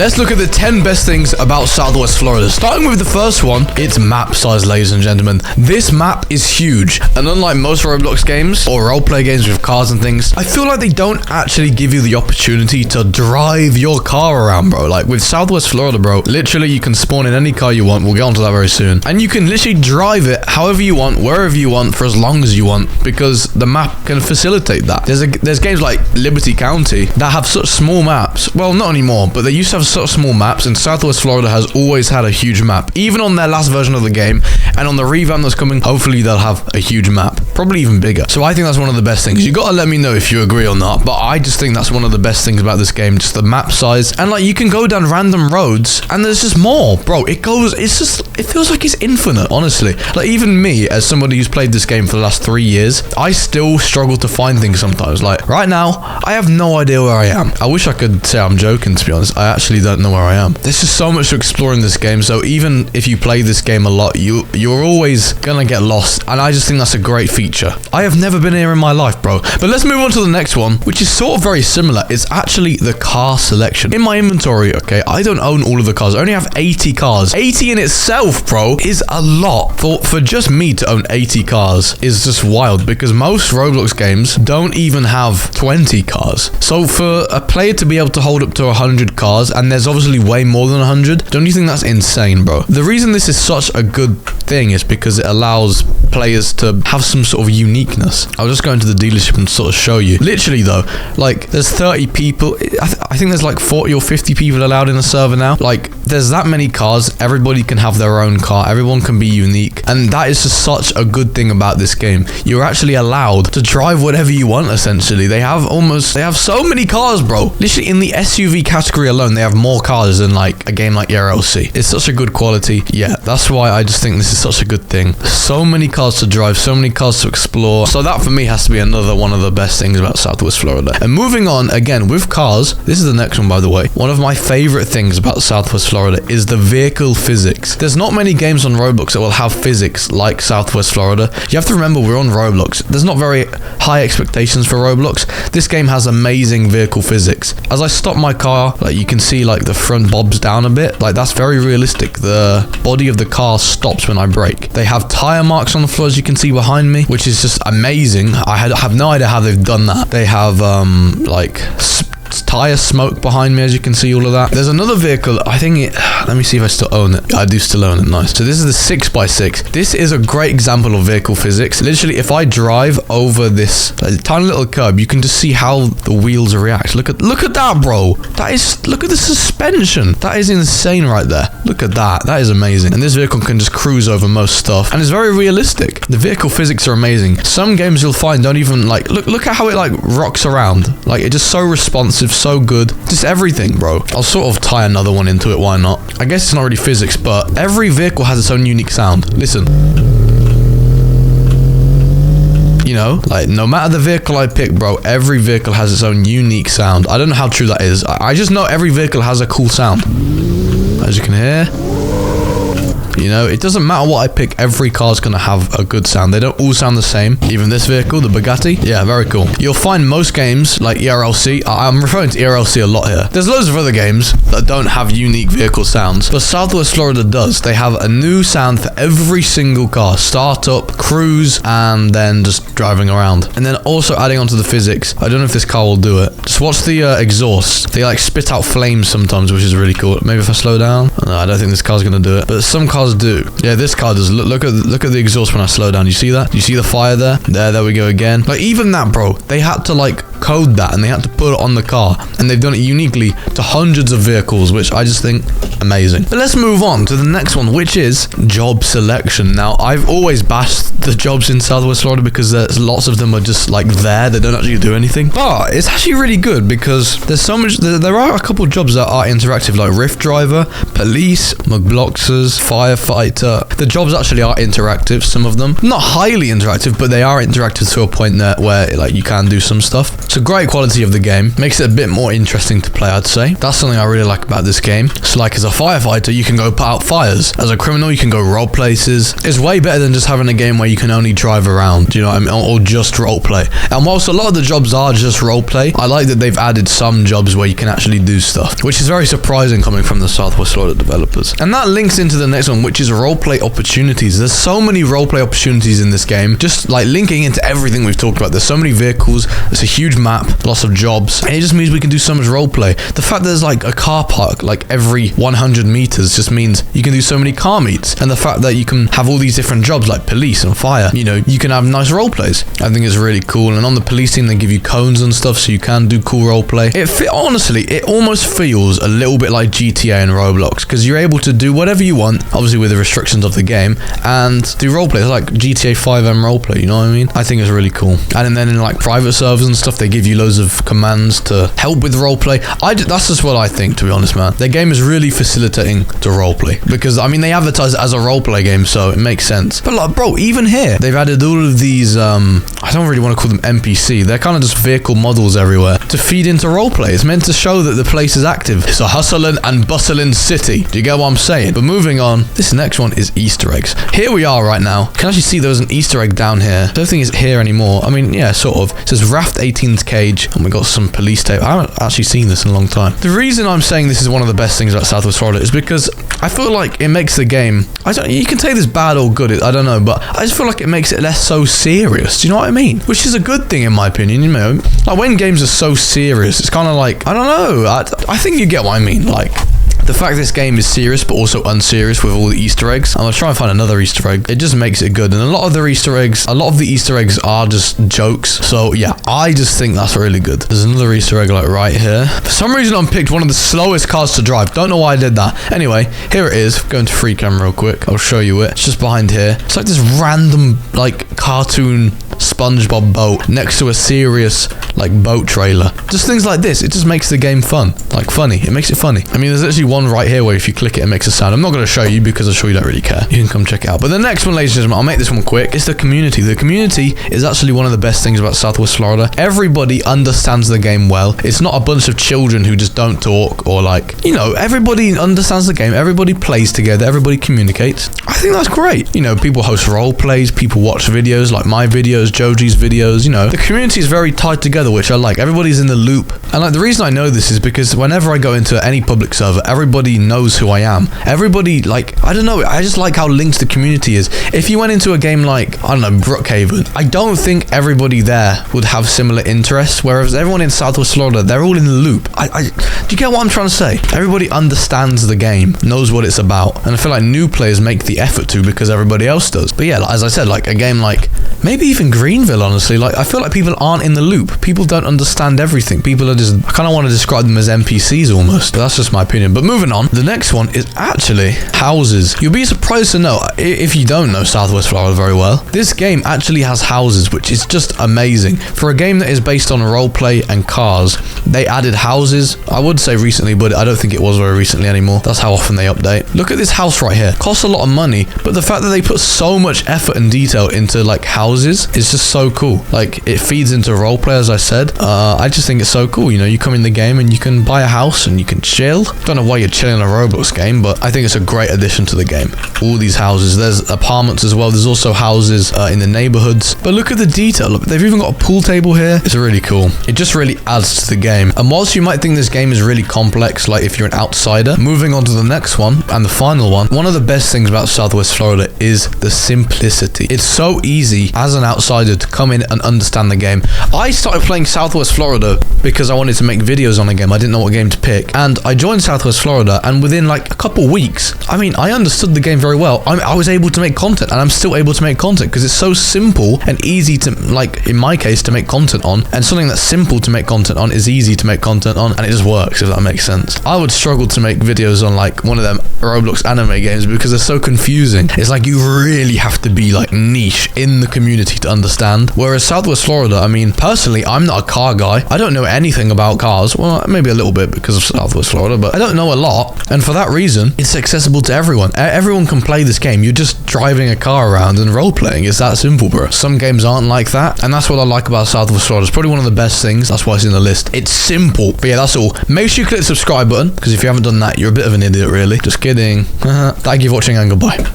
let's look at the 10 best things about Southwest Florida. Starting with the first one, it's map size, ladies and gentlemen. This map is huge, and unlike most Roblox games or roleplay games with cars and things, I feel like they don't actually give you the opportunity to drive your car around, bro. Like with Southwest Florida, bro, literally you can spawn in any car you want. We'll get onto that very soon. And you can literally drive it however you want, wherever you want, for as long as you want, because the map can facilitate that. There's games like Liberty County that have such small maps. Well, not anymore, but they used to have such small maps, and Southwest Florida has always had a huge map. Even on their last version of the game, and on the revamp that's coming, hopefully they'll have a huge map. Probably even bigger. So I think that's one of the best things. You gotta let me know if you agree or not, but I just think that's one of the best things about this game, just the map size. And like, you can go down random roads, and there's just more, bro. It feels like it's infinite, honestly. Like, even me, as somebody who's played this game for the last 3 years, I still struggle to find things sometimes. Like, right now, I have no idea where I am. I wish I could say I'm joking, to be honest. I actually don't know where I am. There's just so much to explore in this game, so even if you play this game a lot, you're always gonna get lost, and I just think that's a great feature. I have never been here in my life, bro. But let's move on to the next one, which is sort of very similar. It's actually the car selection. In my inventory, okay, I don't own all of the cars. I only have 80 cars. 80 in itself, bro, is a lot. For just me to own 80 cars is just wild, because most Roblox games don't even have 20 cars. So for a player to be able to hold up to 100 cars, and there's obviously way more than 100, don't you think that's insane, bro? The reason this is such a good thing is because it allows players to have some sort of uniqueness. I'll just go into the dealership and sort of show you. Literally though, like, there's 30 people. I think there's like 40 or 50 people allowed in a server now. Like, there's that many cars. Everybody can have their own car. Everyone can be unique. And that is just such a good thing about this game. You're actually allowed to drive whatever you want, essentially. They have so many cars, bro. Literally in the SUV category alone, they have more cars than like a game like ERLC. It's such a good quality. Yeah, that's why I just think this is such a good thing. So many cars to drive, so many cars to explore. So that for me has to be another one of the best things about Southwest Florida. And moving on, again, with cars, this is the next one, by the way. One of my favorite things about Southwest Florida is the vehicle physics. There's not many games on Roblox that will have physics like Southwest Florida. You have to remember, we're on Roblox. There's not very high expectations for Roblox. This game has amazing vehicle physics. As I stop my car, like, you can see like the front bobs down a bit. Like, that's very realistic. The body of the car stops when I brake. They have tire marks on the floor, as you can see behind me, which is just amazing. I have no idea how they've done that. They have like tire smoke behind me, as you can see, all of that. There's another vehicle, I think let me see if I still own it. I do still own it. Nice. So this is the 6x6. This is a great example of vehicle physics. Literally, if I drive over this tiny little curb, you can just see how the wheels react. Look at that, bro. Look at the suspension. That is insane right there. Look at that. That is amazing. And this vehicle can just cruise over most stuff, and it's very realistic. The vehicle physics are amazing. Some games you'll find don't even like look at how it like rocks around. Like, it's just so responsive, so good. Just everything, bro. I'll sort of tie another one into it. Why not? I guess it's not really physics, but every vehicle has its own unique sound. Listen. You know, like, no matter the vehicle I pick, bro, every vehicle has its own unique sound. I don't know how true that is. I just know every vehicle has a cool sound. As you can hear. You know, it doesn't matter what I pick, every car's gonna have a good sound. They don't all sound the same. Even this vehicle, the Bugatti. Yeah, very cool. You'll find most games like ERLC. I'm referring to ERLC a lot here. There's loads of other games that don't have unique vehicle sounds, but Southwest Florida does. They have a new sound for every single car. Startup, cruise, and then just driving around. And then also adding onto the physics. I don't know if this car will do it. Just watch the exhaust. They like spit out flames sometimes, which is really cool. Maybe if I slow down. No, I don't think this car's gonna do it. But some cars do. Yeah, this car does. Look at the exhaust when I slow down. You see that? You see the fire there? There we go again. Like, even that, bro, they had to like code that, and they had to put it on the car, and they've done it uniquely to hundreds of vehicles, which I just think amazing. But let's move on to the next one, which is job selection. Now, I've always bashed the jobs in Southwest Florida because there's lots of them are just like there. They don't actually do anything. But it's actually really good because there's so much. There are a couple of jobs that are interactive, like Rift driver, police, McBloxers, firefighter. The jobs actually are interactive. Some of them not highly interactive, but they are interactive to a point there where like you can do some stuff. It's a great quality of the game. Makes it a bit more interesting to play, I'd say. That's something I really like about this game. So like as a firefighter, you can go put out fires. As a criminal, you can go rob places. It's way better than just having a game where you can only drive around, do you know what I mean? Or just roleplay. And whilst a lot of the jobs are just roleplay, I like that they've added some jobs where you can actually do stuff, which is very surprising coming from the Southwest Florida developers. And that links into the next one, which is roleplay opportunities. There's so many roleplay opportunities in this game, just like linking into everything we've talked about. There's so many vehicles, it's a huge map, lots of jobs, and it just means we can do so much roleplay. The fact that there's like a car park like every 100 meters just means you can do so many car meets. And the fact that you can have all these different jobs like police and fire, you know, you can have nice role plays. I think it's really cool. And on the police team, they give you cones and stuff, so you can do cool role play. Honestly, it almost feels a little bit like GTA and Roblox, because you're able to do whatever you want, obviously with the restrictions of the game, and do role play. It's like GTA 5M role play, you know what I mean? I think it's really cool. And then in like private servers and stuff, they give you loads of commands to help with role play. That's just what I think, to be honest, man. Their game is really facilitating to role play, because I mean they advertise it as a role play game, so it makes sense. But like, bro, even here they've added all of these I don't really want to call them NPC. They're kind of just vehicle models everywhere to feed into roleplay. It's meant to show that the place is active. It's a hustling and bustling city. Do you get what I'm saying? But moving on, this next one is Easter eggs. Here we are right now. You can actually see there was an Easter egg down here. I don't think it's here anymore. I mean, yeah, sort of. It says Raft 18's cage, and we got some police tape. I haven't actually seen this in a long time. The reason I'm saying this is one of the best things about Southwest Florida is because I feel like it makes the game, you can say this bad or good, I don't know, but I just feel like it makes it less so serious. Do you know what I mean? Which is a good thing in my opinion, you know? Like when games are so serious, it's kind of like, I don't know, I think you get what I mean. Like, the fact this game is serious but also unserious with all the Easter eggs. I'm gonna try and find another Easter egg. It just makes it good. And a lot of the Easter eggs are just jokes. So yeah, I just think that's really good. There's another Easter egg like right here. For some reason I picked one of the slowest cars to drive. Don't know why I did that. Anyway, here it is. Go into free cam real quick. I'll show you it. It's just behind here. It's like this random like cartoon SpongeBob boat next to a serious like boat trailer. Just things like this. It just makes the game fun. Like funny. It makes it funny. I mean, there's actually one right here where if you click it, it makes a sound. I'm not going to show you because I'm sure you don't really care. You can come check it out. But the next one, ladies and gentlemen, I'll make this one quick. It's the community. The community is actually one of the best things about Southwest Florida. Everybody understands the game well. It's not a bunch of children who just don't talk or like, you know, everybody understands the game. Everybody plays together. Everybody communicates. I think that's great. You know, people host role plays. People watch videos like my videos, Joji's videos. You know, the community is very tied together, which I like. Everybody's in the loop. And like the reason I know this is because whenever I go into any public server, everybody knows who I am. Everybody, like, I don't know, I just like how linked the community is. If you went into a game like, I don't know, Brookhaven, I don't think everybody there would have similar interests, whereas everyone in Southwest Florida, they're all in the loop. Do you get what I'm trying to say? Everybody understands the game, knows what it's about, and I feel like new players make the effort to because everybody else does. But yeah, like, as I said, like a game like, maybe even Greenville, honestly, like, I feel like people aren't in the loop. People don't understand everything. People are just, I kind of want to describe them as NPCs almost, but that's just my opinion. But moving on, the next one is actually houses. You'll be surprised to know, if you don't know Southwest Florida very well, this game actually has houses, which is just amazing. For a game that is based on roleplay and cars, they added houses. I would say recently, but I don't think it was very recently anymore. That's how often they update. Look at this house right here. Costs a lot of money, but the fact that they put so much effort and detail into like houses is just so cool. Like it feeds into roleplay, as I said. I just think it's so cool. You know, you come in the game and you can buy a house and you can chill. Don't know why you're chilling in a Roblox game, but I think it's a great addition to the game. All these houses, there's apartments as well. There's also houses in the neighborhoods. But look at the detail. Look, they've even got a pool table here. It's really cool. It just really adds to the game. And whilst you might think this game is really complex, like if you're an outsider, moving on to the next one and the final one of the best things about Southwest Florida is the simplicity. It's so easy as an outsider to come in and understand the game. I started playing Southwest Florida because I wanted to make videos on a game. I didn't know what game to pick. And I joined Southwest Florida, and within like a couple weeks, I mean, I understood the game very well. I was able to make content, and I'm still able to make content because it's so simple and easy to, like in my case, to make content on. And something that's simple to make content on is easy to make content on, and it just works, if that makes sense. I would struggle to make videos on like one of them Roblox anime games because they're so confusing confusing. It's like you really have to be like niche in the community to understand. Whereas Southwest Florida, I mean, personally, I'm not a car guy. I don't know anything about cars. Well, maybe a little bit because of Southwest Florida, but I don't know a lot. And for that reason, it's accessible to everyone. Everyone can play this game. You're just driving a car around and role-playing. It's that simple, bro. Some games aren't like that, and that's what I like about Southwest Florida. It's probably one of the best things. That's why it's in the list. It's simple. But yeah, that's all. Make sure you click the subscribe button, because if you haven't done that, you're a bit of an idiot, really. Just kidding. Thank you for watching, and goodbye.